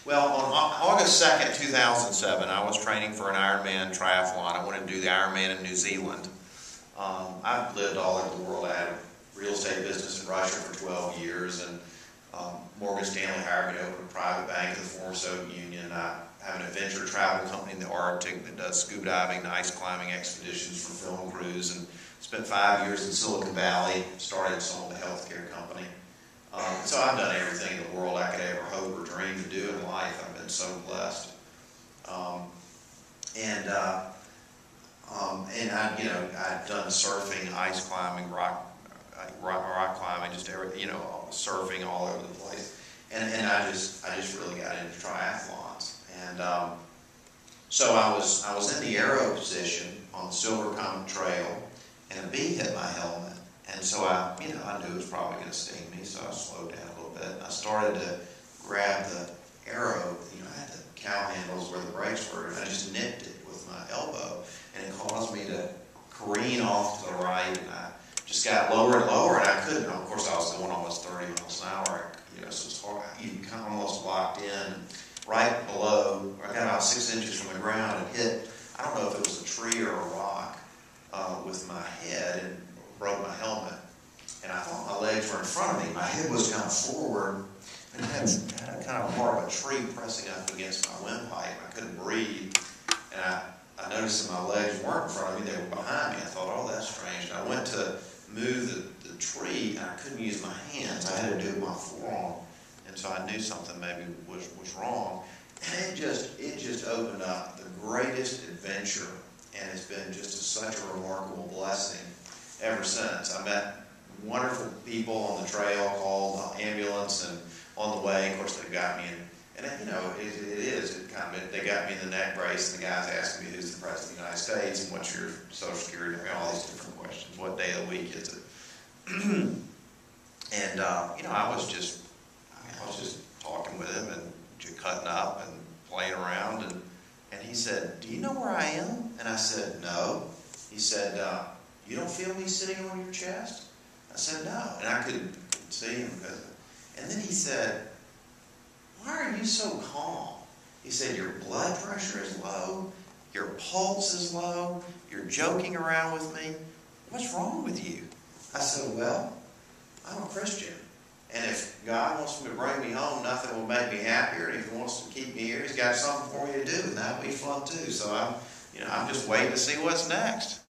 Well, on August 2nd, 2007, I was training for an Ironman triathlon. I wanted to do the Ironman in New Zealand. I've lived all over the world. I had a real estate business in Russia for 12 years, and Morgan Stanley hired me to open a private bank in the former Soviet Union. I have an adventure travel company in the Arctic that does scuba diving and ice climbing expeditions for film crews, and spent 5 years in Silicon Valley, started and sold a healthcare company. So I've done everything in the world I could ever hope or dream to do in life. I've been so blessed. I've done surfing, ice climbing, rock climbing, just surfing all over the place. And I just really got into triathlons. And so I was in the aero position on the Silver Comet Trail, and a bee hit my helmet. And so I knew it was probably going to sting me, so I slowed down a little bit. And I started to grab the arrow, I had the cow handles where the brakes were, and I just nipped it with my elbow. And it caused me to careen off to the right, and I just got lower and lower, and I couldn't. Of course, I was going almost 30 miles an hour, so it's hard. You kind of almost locked in. Right below, I got about 6 inches from the ground and hit, I don't know if it was a tree or a rock, with my head, and broke my helmet. And I thought my legs were in front of me. My head was kind of forward, and I had kind of part of a tree pressing up against my windpipe. I couldn't breathe, and I noticed that my legs weren't in front of me, they were behind me. I thought, oh, that's strange. And I went to move the tree, and I couldn't use my hands. I had to do it with my forearm. And so I knew something maybe was wrong. And it just opened up the greatest adventure, and it's been just such a remarkable blessing ever since. I met wonderful people on the trail, called ambulance, and on the way, of course, they got me in. And they got me in the neck brace, and the guy's asking me who's the president of the United States and what's your Social Security, all these different questions. What day of the week is it? And I was just talking with him and just cutting up and playing around, and he said, "Do you know where I am?" And I said, "No." He said, "You don't feel me sitting on your chest?" I said, "No," and I couldn't see him. And then he said, "Why are you so calm?" He said, "Your blood pressure is low, your pulse is low, you're joking around with me. What's wrong with you?" I said, "Well, I'm a Christian, and if God wants me to bring me home, nothing will make me happier. And if He wants to keep me here, He's got something for me to do, and that'll be fun too. So I'm just waiting to see what's next."